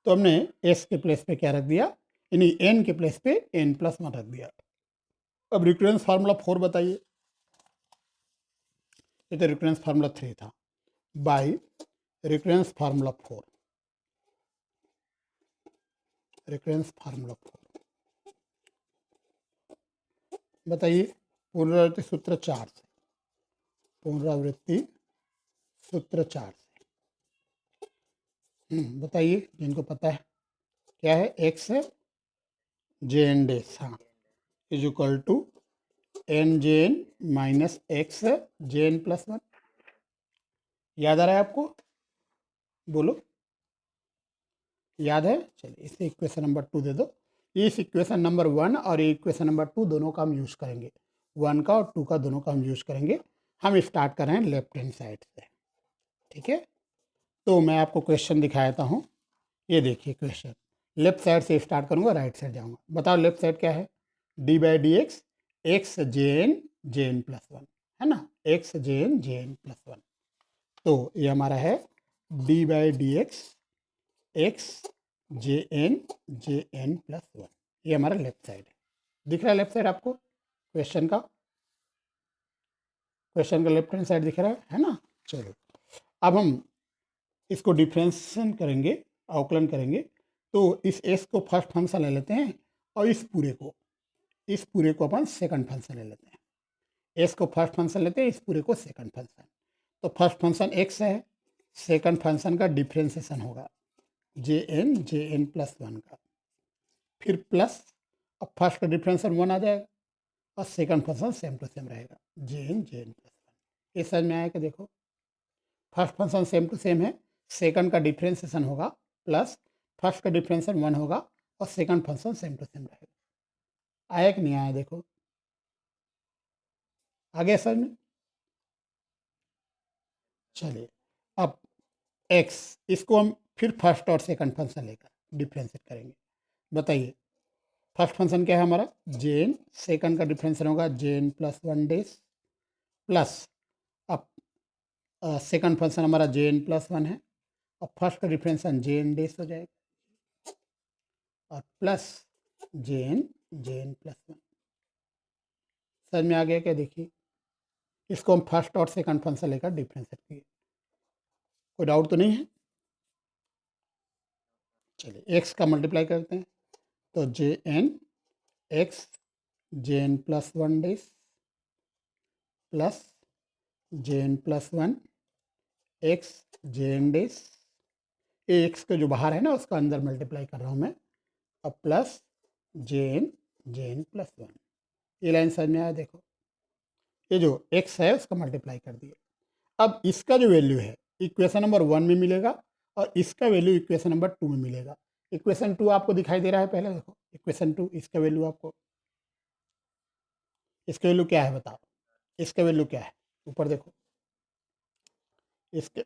तो हमने s के प्लेस पे क्या रख दिया, यानी n के प्लेस पे n प्लस वन रख दिया। अब रिकरेंस फार्मूला 4 बताइए। ये तो रिकरेंस फार्मूला 3 था। By recurrence formula 4, recurrence formula 4 बताइए। पुनरावृत्ति सूत्र 4 से, पुनरावृत्ति सूत्र 4 से बताइए जिनको पता है। क्या है? एक्स जे एन डेस, हाँ, is equal to n J n minus x J N plus one. याद आ रहा है आपको? बोलो, याद है? चलिए इसे इक्वेशन नंबर 2 दे दो। इस इक्वेशन नंबर 1 और इक्वेशन नंबर 2 दोनों का हम यूज करेंगे, 1 का और 2 का दोनों का हम यूज करेंगे। हम स्टार्ट कर रहे हैं लेफ्ट हैंड साइड से, ठीक है। तो मैं आपको क्वेश्चन दिखाता हूँ। ये देखिए क्वेश्चन, लेफ्ट साइड से स्टार्ट करूँगा, राइट साइड जाऊँगा। बताओ लेफ्ट साइड क्या है? D by d x, x J N plus one, है ना, एक्स जे एन प्लस वन। तो ये हमारा है d by d x J N plus one. ये हमारा लेफ्ट साइड है। दिख रहा है लेफ्ट साइड आपको? क्वेश्चन का लेफ्ट हैंड साइड दिख रहा है ना। चलो अब हम इसको डिफ्रेंशिएशन करेंगे, अवकलन करेंगे। तो इस s को फर्स्ट फंक्शन ले लेते हैं और इस पूरे को अपन सेकंड फंक्शन ले लेते हैं। s को फर्स्ट फंक्शन लेते हैं, इस पूरे को सेकंड फंक्शन। तो फर्स्ट फंक्शन x है, सेकंड फंक्शन का डिफ्रेंशिएशन होगा जे एन प्लस वन का, फिर प्लस, अब फर्स्ट का डिफ्रेंशिएशन 1 आ जाएगा और second function same to same रहेगा जे एन प्लस वन। ये समझ में आया कि देखो first function same to same है, सेकंड का डिफ्रेंशिएशन होगा प्लस फर्स्ट का डिफ्रेंशिएशन 1 होगा और second function same to same रहेगा। आया कि नहीं आया? देखो आ गया समझ में? चलिए अब x, इसको हम फिर फर्स्ट और सेकंड फंक्शन लेकर डिफ्रेंशिएट करेंगे। बताइए फर्स्ट फंक्शन क्या है हमारा? जे एन, सेकंड का डिफ्रेंशिएशन होगा J N plus one dash, plus अब सेकंड फंक्शन हमारा जे एन प्लस वन है और फर्स्ट का डिफ्रेंशिएशन जे एन डेज हो जाएगा और प्लस जे एन प्लस वन। समझ में आ गया क्या? देखिए इसको हम फर्स्ट और सेकंड फंक्शन लेकर डिफ्रेंशिएट किए। कोई डाउट तो नहीं है? चलिए एक्स का मल्टीप्लाई करते हैं, तो जे एन एक्स जे N plus one dash plus जे एन प्लस वन एक्स जे एन डेज। ये एक्स के जो बाहर है ना उसका अंदर मल्टीप्लाई कर रहा हूँ मैं, अब प्लस जे एन प्लस वन। ये लाइन समझ में आया? देखो ये जो x है उसका मल्टीप्लाई कर दिया। अब इसका जो वैल्यू है इक्वेशन नंबर 1 में मिलेगा और इसका वैल्यू इक्वेशन नंबर 2 में मिलेगा। इक्वेशन 2 आपको दिखाई दे रहा है, पहले देखो इक्वेशन 2, इसका वैल्यू आपको, इसका वैल्यू क्या है बताओ? इसका वैल्यू क्या है? ऊपर देखो इसके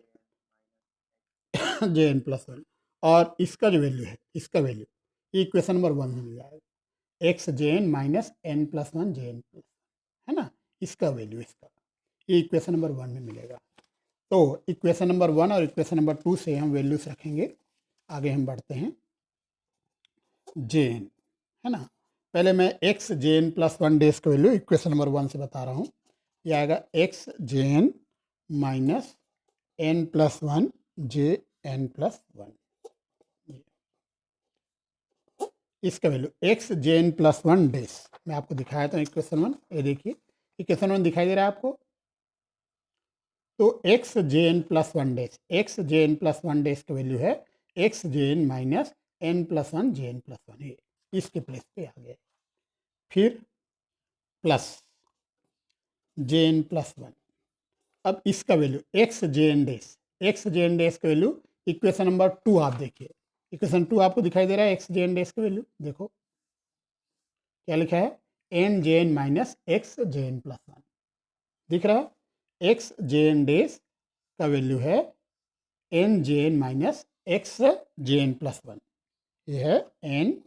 जे एन प्लस वन, और इसका जो वैल्यू है, इसका वैल्यू इक्वेशन नंबर 1 में मिल जाएगा, एक्स जे n minus n plus one J N plus, है ना, इसका वैल्यू इसका, ये इक्वेशन नंबर 1 में मिलेगा। तो इक्वेशन नंबर 1 और इक्वेशन नंबर 2 से हम वैल्यूज रखेंगे। आगे हम बढ़ते हैं। जे एन, है ना, पहले मैं एक्स जे एन प्लस वन डेज का वैल्यू इक्वेशन नंबर 1 से बता रहा हूँ। यह आएगा एक्स जे n minus n plus one J N plus one. इसका वैल्यू एक्स जे एन प्लस वन डेज मैं आपको दिखाया था इक्वेशन 1। ये देखिए इक्वेशन 1 दिखाई दे रहा है आपको। तो एक्स जे N plus one dash, x जे एन प्लस वन डेज का वैल्यू है एक्स जे n minus n plus one J N plus one, ये इसके प्लेस पे आ गया। फिर प्लस जे एन प्लस वन, अब इसका वैल्यू एक्स जे एन डेज, एक्स जे एन डेज का वैल्यू इक्वेशन नंबर 2 आप देखिए, इक्वेशन 2 आपको दिखाई दे रहा है एक्स जे एन डैश की वैल्यू, देखो क्या लिखा है, n J n minus x जे एन प्लस वन, दिख रहा है। एक्स जे एन डैश का वैल्यू है n J n minus x जे एन प्लस वन, यह है n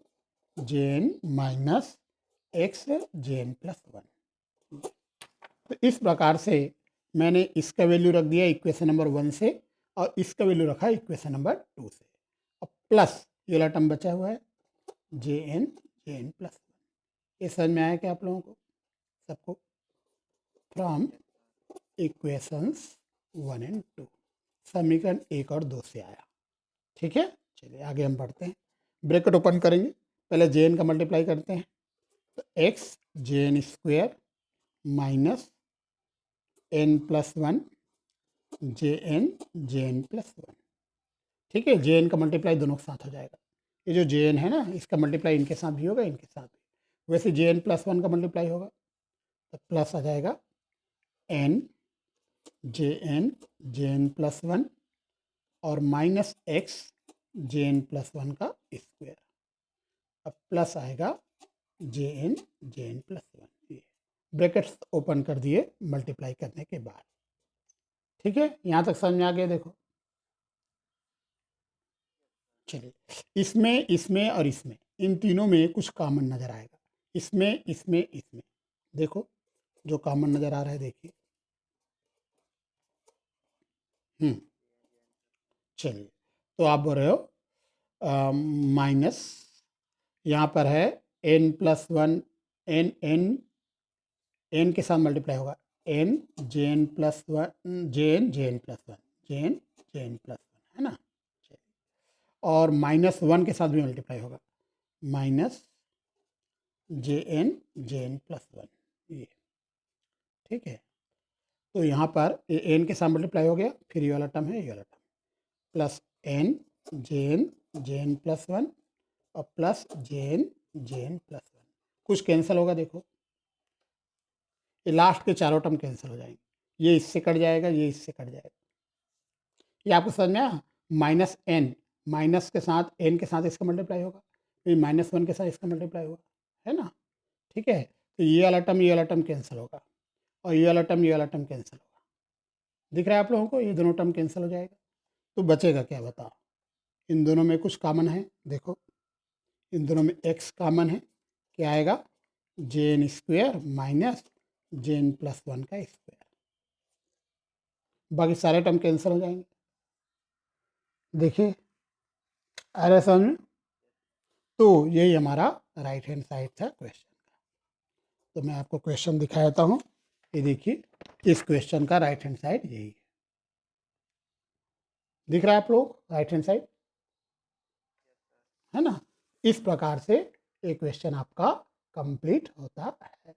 J n minus x जे एन प्लस वन। तो इस प्रकार से मैंने इसका वैल्यू रख दिया इक्वेशन नंबर 1 से और इसका वैल्यू रखा इक्वेशन नंबर 2 से। अब प्लस ये वाला टर्म बचा हुआ है जे एन प्लस वन। ये समझ में आया क्या आप लोगों को सबको? फ्रॉम इक्वेशंस 1 एंड 2, समीकरण 1 और 2 से आया। ठीक है, चलिए आगे हम बढ़ते हैं। ब्रैकेट ओपन करेंगे, पहले जे एन का मल्टीप्लाई करते हैं, तो एक्स जे n square minus n plus one J N plus one. ठीक है, जे एन का मल्टीप्लाई दोनों के साथ हो जाएगा। ये जो जे एन है ना, इसका मल्टीप्लाई इनके साथ भी होगा, इनके साथ भी। वैसे जे एन प्लस वन का मल्टीप्लाई होगा तो प्लस आ जाएगा n J N plus one और माइनस एक्स जे एन प्लस वन का स्क्वायर। अब प्लस आएगा जे एन प्लस वन। ये ब्रैकेट्स ओपन कर दिए मल्टीप्लाई करने के बाद। ठीक है, यहाँ तक समझ में आ गया? देखो चलिए, इसमें इसमें और इसमें, इन तीनों में कुछ कॉमन नज़र आएगा। इसमें इसमें इसमें देखो जो कॉमन नज़र आ रहा है, देखिए। चलिए, तो आप बोल रहे हो माइनस, यहाँ पर है n plus one, n n n के साथ मल्टीप्लाई होगा n J N plus one, J N plus one, J N plus one, है ना। और माइनस वन के साथ भी मल्टीप्लाई होगा minus J N plus one, ये। ठीक है, तो यहाँ पर एन के साथ मल्टीप्लाई हो गया, फिर ये वाला टर्म है, ये वाला term plus n J N plus one और प्लस जे एन प्लस वन। कुछ कैंसिल होगा, देखो ये लास्ट के चारों टर्म कैंसिल हो जाएंगे, ये इससे कट जाएगा, ये इससे कट जाएगा। ये आपको समझ में आया? माइनस एन, माइनस के साथ एन के साथ इसका मल्टीप्लाई होगा, फिर माइनस वन के साथ इसका मल्टीप्लाई होगा, है ना। ठीक है, तो ये वाला टर्म कैंसिल होगा और ये वाला टर्म कैंसिल होगा। दिख रहा है आप लोगों को? ये दोनों टर्म कैंसिल हो जाएगा, तो बचेगा क्या बताओ? इन दोनों में कुछ कॉमन है, देखो इन दोनों में एक्स कॉमन है, क्या आएगा? J n square minus J N plus one का स्क्वायर। बाकी सारे टर्म कैंसिल हो जाएंगे। देखिए आ रहा है समझ में? तो यही हमारा राइट हैंड साइड था क्वेश्चन का। तो मैं आपको क्वेश्चन दिखा देता हूँ, ये देखिए इस क्वेश्चन का राइट हैंड साइड यही है। दिख रहा है आप लोग राइट हैंड साइड, है ना। इस प्रकार से एक क्वेश्चन आपका कंप्लीट होता है।